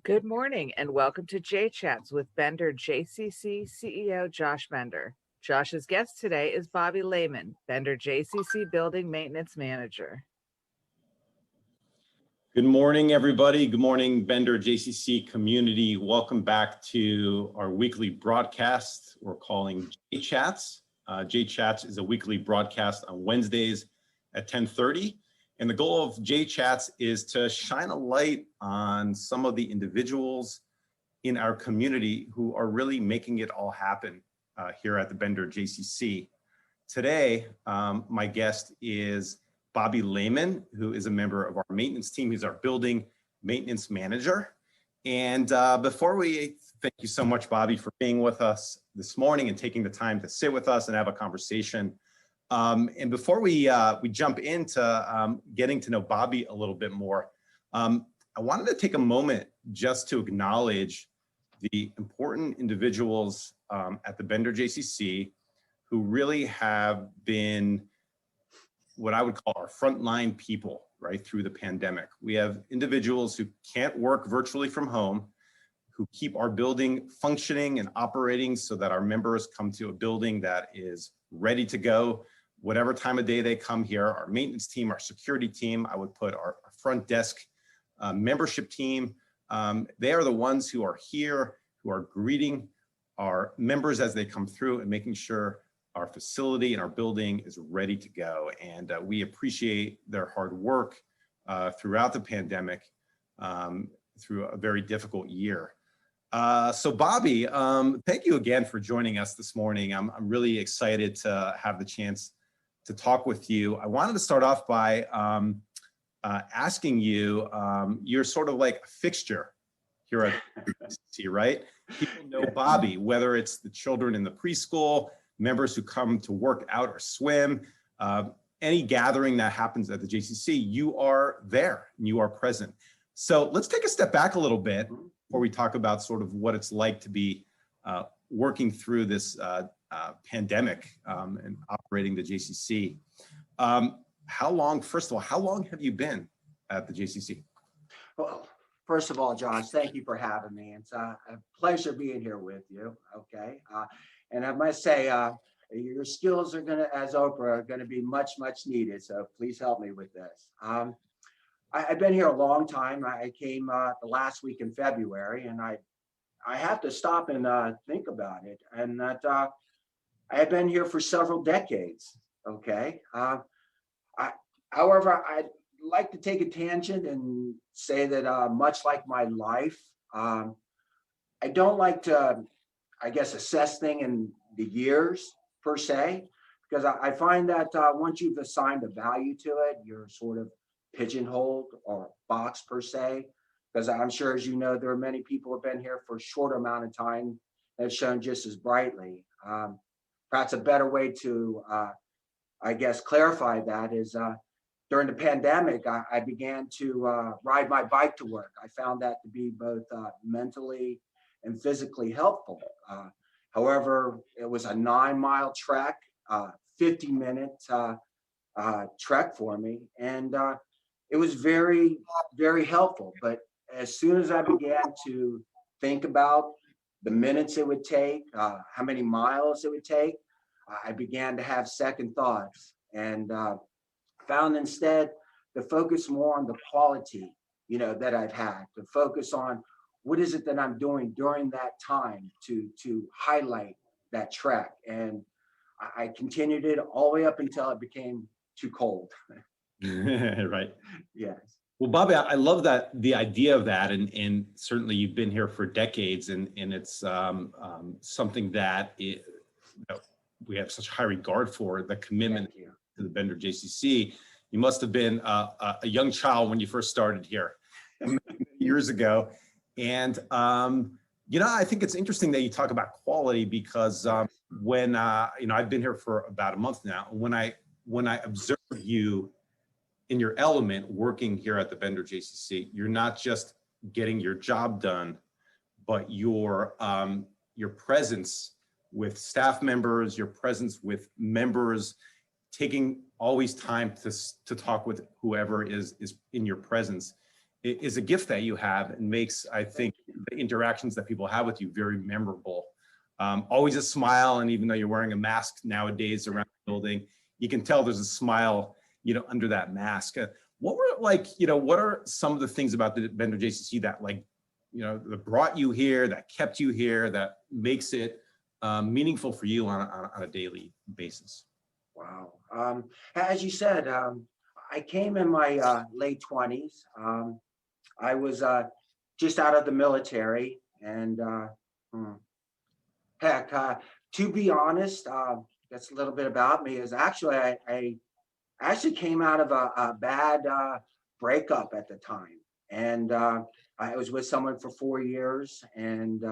Good morning and welcome to JChats with Bender JCC CEO Josh Bender. Josh's guest today is Bobby Lehman, Bender JCC Building Maintenance Manager. Good morning, everybody. Good morning, Bender JCC community. Welcome back to our weekly broadcast we're calling JChats. JChats is a weekly broadcast on Wednesdays at 10:30. And the goal of JChats is to shine a light on some of the individuals in our community who are really making it all happen here at the Bender JCC. Today, my guest is Bobby Lehman, who is a member of our maintenance team. He's our building maintenance manager. And thank you so much, Bobby, for being with us this morning and taking the time to sit with us and have a conversation. And before we jump into getting to know Bobby a little bit more, I wanted to take a moment just to acknowledge the important individuals at the Bender JCC who really have been what I would call our frontline people right through the pandemic. We have individuals who can't work virtually from home, who keep our building functioning and operating so that our members come to a building that is ready to go whatever time of day they come here. Our maintenance team, our security team, I would put our front desk membership team. They are the ones who are here, who are greeting our members as they come through and making sure our facility and our building is ready to go. And we appreciate their hard work throughout the pandemic, through a very difficult year. So Bobby, thank you again for joining us this morning. I'm really excited to have the chance to talk with you. I wanted to start off by asking you, you're sort of like a fixture here at JCC, right? People know Bobby, whether it's the children in the preschool, members who come to work out or swim, any gathering that happens at the JCC, you are there and you are present. So let's take a step back a little bit before we talk about sort of what it's like to be working through this pandemic and operating the JCC. First of all, how long have you been at the JCC? Well, first of all, Josh, thank you for having me. It's a pleasure being here with you. Okay. And I must say, your skills are as Oprah, are gonna be much needed. So please help me with this. I've been here a long time. I came the last week in February, and I have to stop and think about it. And that I have been here for several decades. Okay. However, I'd like to take a tangent and say that much like my life, I don't like to, I guess, assess things in the years per se, because I find that once you've assigned a value to it, you're sort of pigeonholed or boxed per se. Because I'm sure, as you know, there are many people who have been here for a short amount of time that have shown just as brightly. Perhaps a better way to, I guess, clarify that is during the pandemic, I began to ride my bike to work. I found that to be both mentally and physically helpful. However, it was a 9-mile trek, 50-minute trek for me. And it was very, very helpful. But as soon as I began to think about the minutes it would take, how many miles it would take, I began to have second thoughts and found instead to focus more on the quality, that I've had, to focus on what is it that I'm doing during that time to highlight that trek. And I continued it all the way up until it became too cold. Right. Yes. Well, Bobby, I love the idea of that, and certainly you've been here for decades, and it's something that we have such high regard for, the commitment to the Bender JCC. You must have been a young child when you first started here years ago, and I think it's interesting that you talk about quality because when I've been here for about a month now. When I observe you in your element working here at the Bender JCC, you're not just getting your job done, but your presence with staff members, your presence with members, taking always time to talk with whoever is in your presence is a gift that you have and makes, I think, the interactions that people have with you very memorable. Always a smile, and even though you're wearing a mask nowadays around the building, you can tell there's a smile, under that mask. What were what are some of the things about the Bender JCC that that brought you here, that kept you here, that makes it meaningful for you on a daily basis? Wow. As you said, I came in my late 20s. I was just out of the military, and heck, to be honest, that's a little bit about me. Is actually I actually came out of a bad breakup at the time, and I was with someone for 4 years, and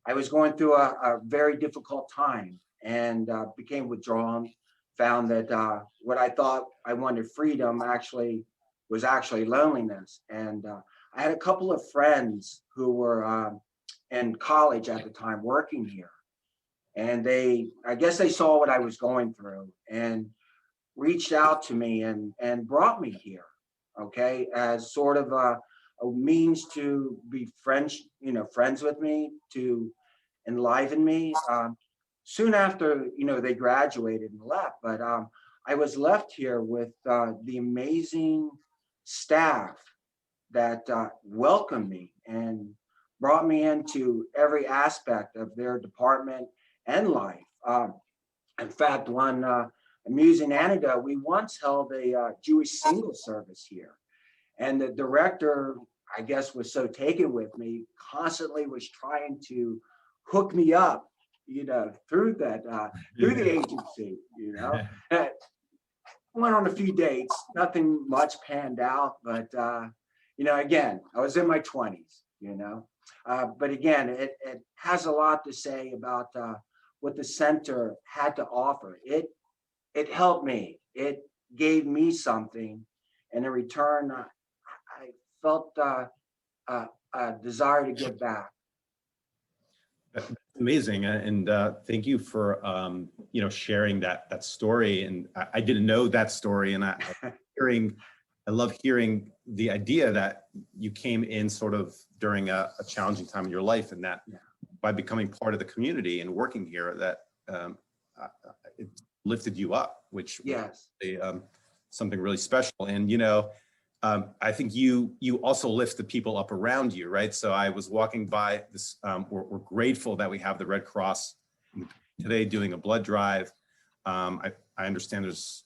I was going through a very difficult time, and became withdrawn. Found that what I thought I wanted freedom was actually loneliness, and I had a couple of friends who were in college at the time working here, and I guess they saw what I was going through and reached out to me and brought me here, okay, as sort of a means to be friends with me, to enliven me. Soon after, they graduated and left, but I was left here with the amazing staff that welcomed me and brought me into every aspect of their department and life. In fact, one amusing anecdote, we once held a Jewish single service here, and the director, I guess, was so taken with me, constantly was trying to hook me up, through the agency, Went on a few dates, nothing much panned out, but again, I was in my 20s, but again, it has a lot to say about what the center had to offer. It helped me. It gave me something, and in return, I felt a desire to give back. That's amazing, and thank you for sharing that story. And I didn't know that story, and I love hearing the idea that you came in sort of during a challenging time in your life, and that by becoming part of the community and working here, that it lifted you up, which yes, was something really special. And I think you also lift the people up around you, right? So I was walking by this. We're grateful that we have the Red Cross today doing a blood drive. I understand there's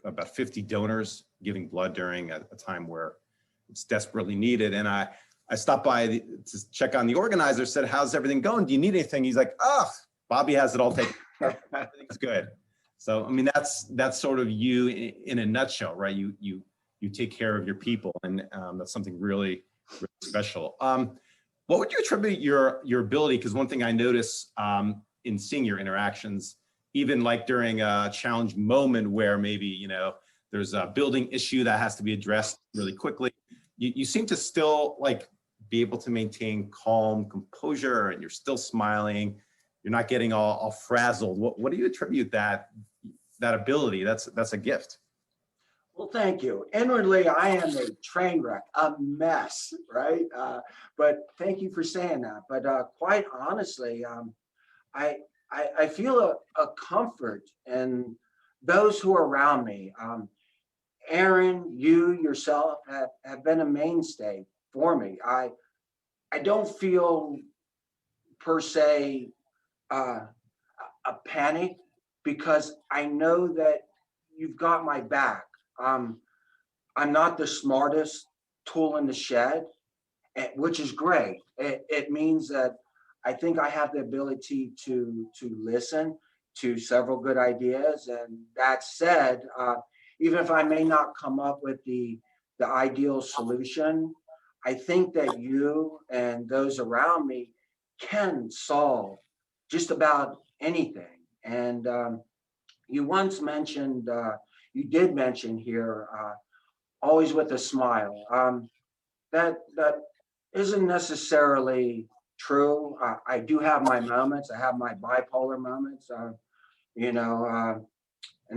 about 50 donors giving blood during a time where it's desperately needed. And I stopped by to check on the organizer, said, "How's everything going? Do you need anything?" He's like, "Oh, Bobby has it all taken care of. Everything's good." So, I mean, that's sort of you in a nutshell, right? You take care of your people, and that's something really, really special. What would you attribute your ability? Because one thing I notice in seeing your interactions, even like during a challenge moment where maybe there's a building issue that has to be addressed really quickly, you seem to still be able to maintain calm composure, and you're still smiling. You're not getting all frazzled. What do you attribute that ability? That's a gift. Well, thank you. Inwardly, I am a train wreck, a mess, right? But thank you for saying that. But quite honestly, I feel a comfort in those who are around me. Aaron, you yourself have been a mainstay for me. I don't feel per se a panic, because I know that you've got my back. I'm not the smartest tool in the shed, which is great. It means that I think I have the ability to listen to several good ideas. And that said, even if I may not come up with the ideal solution, I think that you and those around me can solve just about anything. And you did mention here, always with a smile. That isn't necessarily true. I do have my moments. I have my bipolar moments, and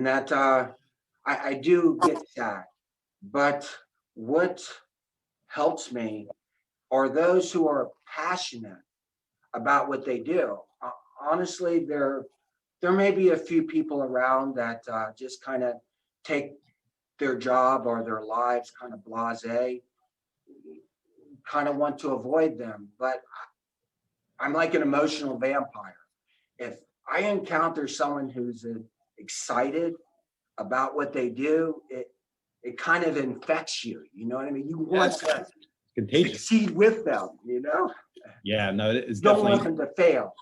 that I do get sad. But what helps me are those who are passionate about what they do. Honestly, there may be a few people around that just kind of take their job or their lives kind of blasé, kind of want to avoid them. But I'm like an emotional vampire. If I encounter someone who's excited about what they do, it kind of infects you. You know what I mean? You want to Contagious. succeed with them. You know, Yeah, no, it's you don't want definitely. them to fail.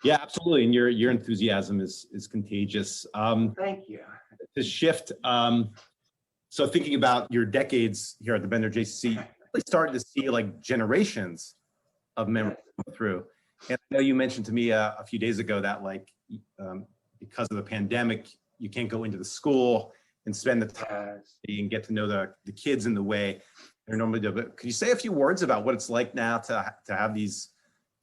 Yeah, absolutely. And your enthusiasm is contagious. Thank you. To shift, so thinking about your decades here at the Bender JCC, really started to see like generations of members come through. And I know you mentioned to me a few days ago that like because of the pandemic, you can't go into the school and spend the time and get to know the kids in the way they're normally do. But could you say a few words about what it's like now to have these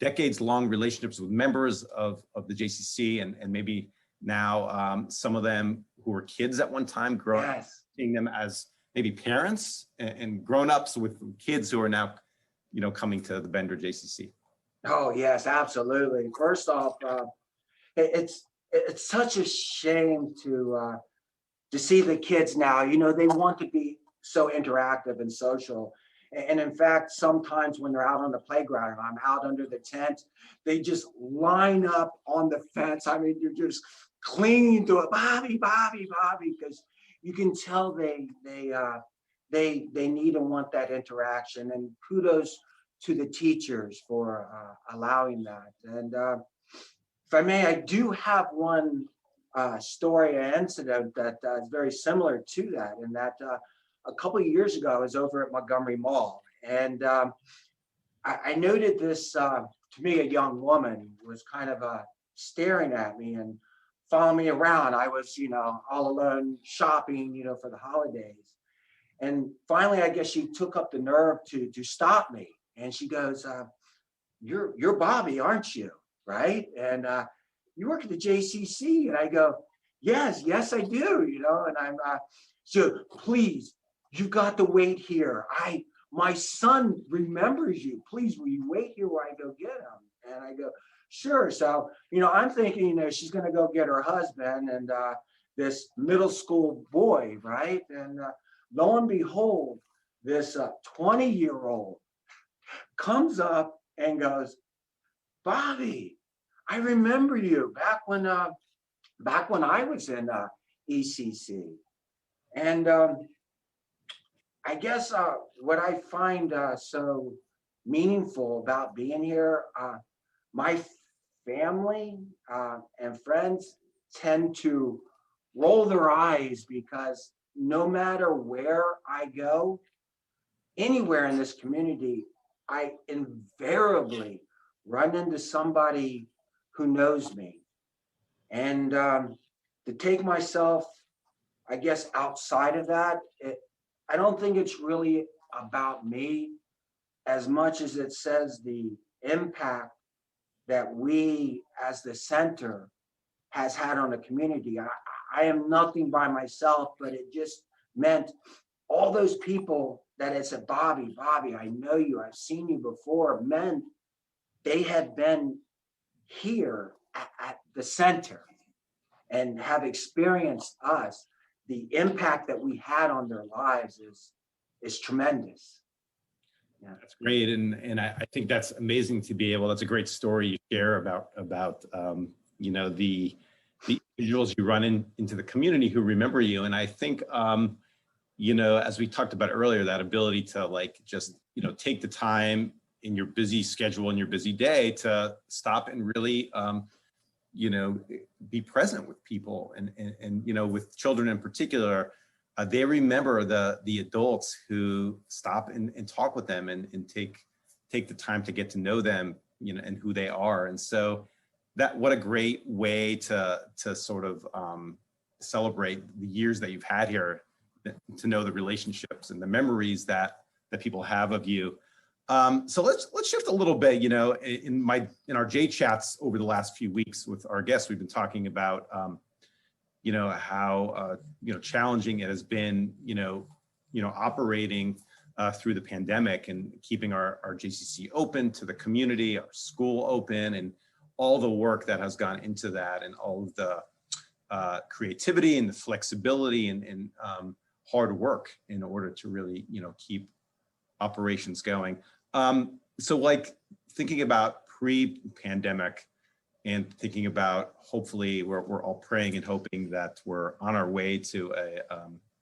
decades-long relationships with members of the JCC and maybe now some of them who were kids at one time, growing up, seeing them as maybe parents and grown-ups with kids who are now, you know, coming to the Bender JCC? Oh yes, absolutely. First off, it's such a shame to see the kids now. You know, they want to be so interactive and social. And in fact, sometimes when they're out on the playground and I'm out under the tent, they just line up on the fence. I mean, you're just clinging to it, Bobby, Bobby, Bobby, because you can tell they need and want that interaction. And kudos to the teachers for allowing that. And if I may, I do have one story, an incident that is very similar to that, in that a couple of years ago, I was over at Montgomery Mall, and I noted this, to me, a young woman was kind of staring at me and following me around. I was, you know, all alone shopping, you know, for the holidays. And finally, I guess she took up the nerve to stop me. And she goes, you're Bobby, aren't you? Right? And you work at the JCC. And I go, yes, I do, you know, and I'm, so please, you got to wait here. My son remembers you. Please, will you wait here while I go get him? And I go, sure. So, you know, I'm thinking, you know, she's going to go get her husband and this middle school boy, right? And lo and behold, this 20-year-old comes up and goes, Bobby, I remember you back when I was in ECC. And I guess what I find so meaningful about being here, my family and friends tend to roll their eyes because no matter where I go, anywhere in this community, I invariably run into somebody who knows me. And to take myself, I guess, outside of that, I don't think it's really about me as much as it says the impact that we as the center has had on the community. I am nothing by myself, but it just meant all those people that had said, Bobby, I know you, I've seen you before, meant they had been here at the center and have experienced us. The impact that we had on their lives is tremendous. Yeah, that's great, and I think that's amazing to be able. That's a great story you share about you know, the individuals you run into the community who remember you, and I think you know, as we talked about earlier, that ability to like just, you know, take the time in your busy schedule and your busy day to stop and really you know, be present with people and you know, with children in particular, they remember the adults who stop and talk with them and take the time to get to know them, you know, and who they are. And so that, what a great way to sort of celebrate the years that you've had here, to know the relationships and the memories that people have of you. So let's shift a little bit. You know, in our JChats over the last few weeks with our guests, we've been talking about you know, how you know, challenging it has been, you know, operating through the pandemic and keeping our JCC open to the community, our school open, and all the work that has gone into that, and all of the creativity and the flexibility and hard work in order to really, keep operations going. So like thinking about pre-pandemic and thinking about, hopefully we're all praying and hoping that we're on our way to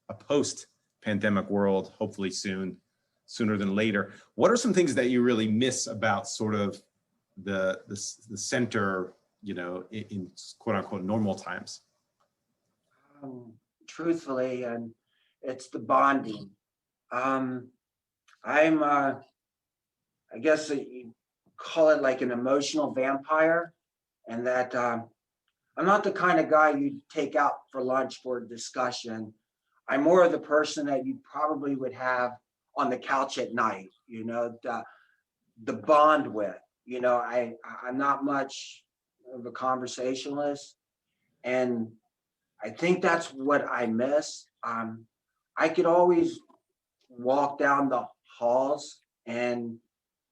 a post-pandemic world, hopefully sooner than later. What are some things that you really miss about sort of the center, in quote unquote normal times? Truthfully, and it's the bonding. I'm, I guess you call it like an emotional vampire, and that I'm not the kind of guy you'd take out for lunch for a discussion. I'm more of the person that you probably would have on the couch at night, the bond with. I'm not much of a conversationalist, and I think that's what I miss. I could always walk down the halls, and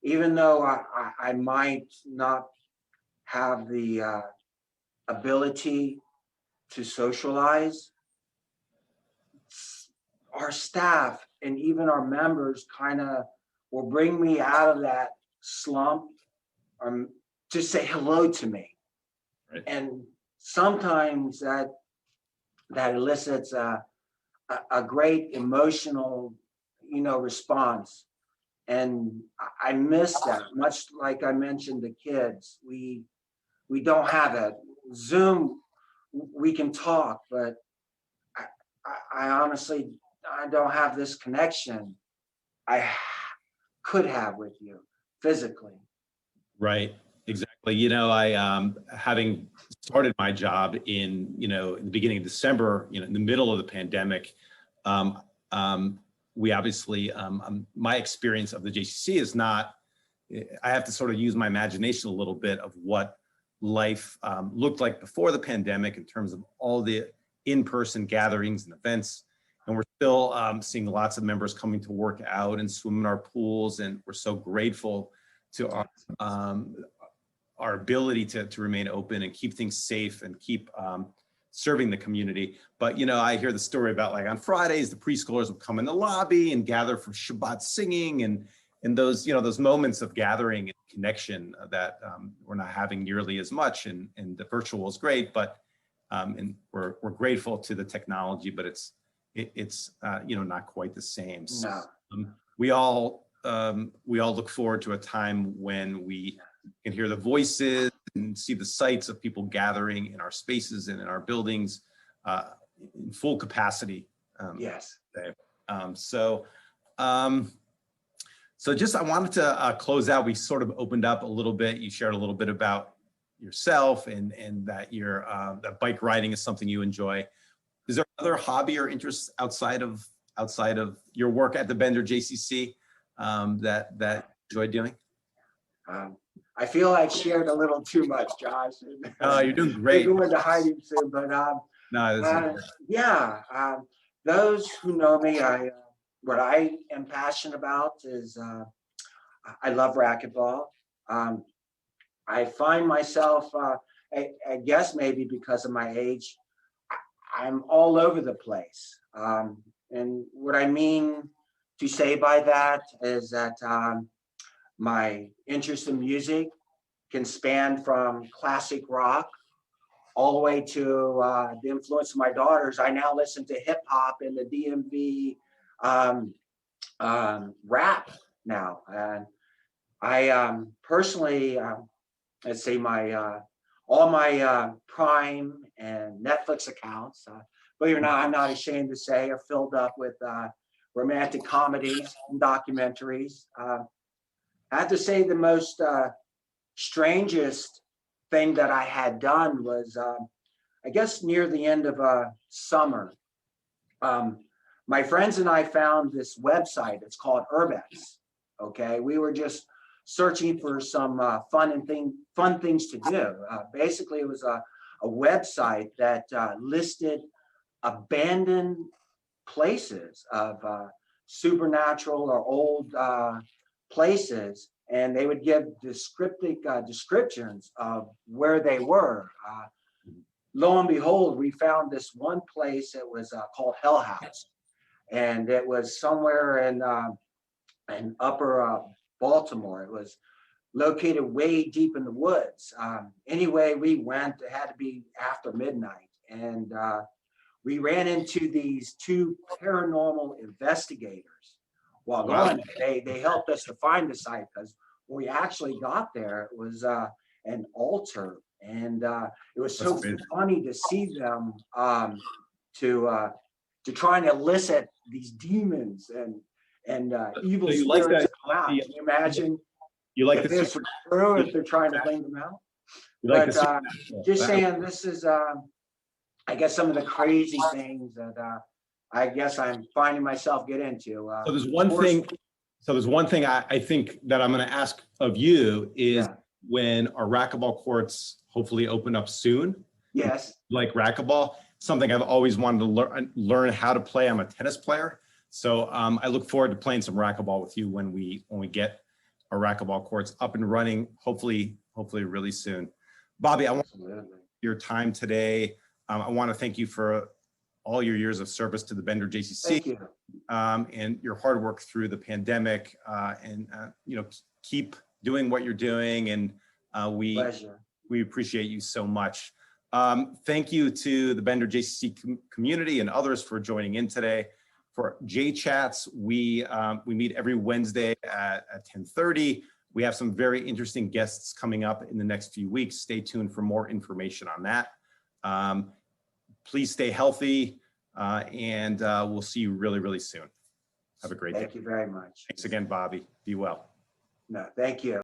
even though I might not have the ability to socialize, our staff and even our members kind of will bring me out of that slump, to say hello to me. Right. And sometimes that elicits a great emotional, response. And I miss that, much like I mentioned the kids. We don't have that. Zoom, we can talk, but I honestly, I don't have this connection I could have with you physically. Right, exactly. I having started my job in the beginning of December, in the middle of the pandemic, we obviously, my experience of the JCC is not, I have to sort of use my imagination a little bit of what life looked like before the pandemic in terms of all the in-person gatherings and events. And we're still seeing lots of members coming to work out and swim in our pools. And we're so grateful to our ability to remain open and keep things safe and keep serving the community. But, I hear the story about, like, on Fridays, the preschoolers will come in the lobby and gather for Shabbat singing and those, those moments of gathering and connection that we're not having nearly as much. And the virtual is great, but and we're grateful to the technology, but it's not quite the same. So, No. we all look forward to a time when we can hear the voices and see the sights of people gathering in our spaces and in our buildings in full capacity. Yes. So just, I wanted to close out. We sort of opened up a little bit. You shared a little bit about yourself and that that bike riding is something you enjoy. Is there other hobby or interest outside of your work at the Bender JCC that you enjoy doing? I feel I've shared a little too much, Josh. Oh, you're doing great. Maybe into hiding soon, but those who know me, what I am passionate about is I love racquetball. I find myself, I guess maybe because of my age, I'm all over the place. And what I mean to say by that is that my interest in music can span from classic rock all the way to the influence of my daughters. I now listen to hip hop and the DMV rap now. And I personally, let's say all my Prime and Netflix accounts, believe it or not, I'm not ashamed to say, are filled up with romantic comedies and documentaries. I have to say the most strangest thing that I had done was, I guess near the end of summer, my friends and I found this website. It's called Urbex. Okay, we were just searching for some fun things to do. Basically, it was a website that listed abandoned places of supernatural or old places, and they would give descriptive descriptions of where they were. Lo and behold, we found this one place that was called Hell House, and it was somewhere in upper Baltimore. It was located way deep in the woods. Anyway, we went. It had to be after midnight, and we ran into these two paranormal investigators. Well, Wow. they helped us to find the site, because when we actually got there, it was an altar, and it was so That's amazing. funny to see them to try and elicit these demons and evil So you like spirits that- to come out. Can you imagine You like if the this super, was true, if they're trying to bring them out? you like But the supernatural. just That- saying, this is I guess some of the crazy things that I guess I'm finding myself get into. So there's one thing. So there's one thing I think that I'm going to ask of you is Yeah. when our racquetball courts hopefully open up soon, Yes. like racquetball, something I've always wanted to learn how to play. I'm a tennis player, so I look forward to playing some racquetball with you when we get our racquetball courts up and running. Hopefully really soon. Bobby, I want Absolutely. your time today. I want to thank you for all your years of service to the Bender JCC. Thank you. And your hard work through the pandemic, and keep doing what you're doing, and we Pleasure. appreciate you so much. Thank you to the Bender JCC community and others for joining in today. For JChats, we meet every Wednesday at 10:30. We have some very interesting guests coming up in the next few weeks. Stay tuned for more information on that. Please stay healthy, and we'll see you really soon. Have a great day. Thank you very much. Thanks again, Bobby. Be well. No, thank you.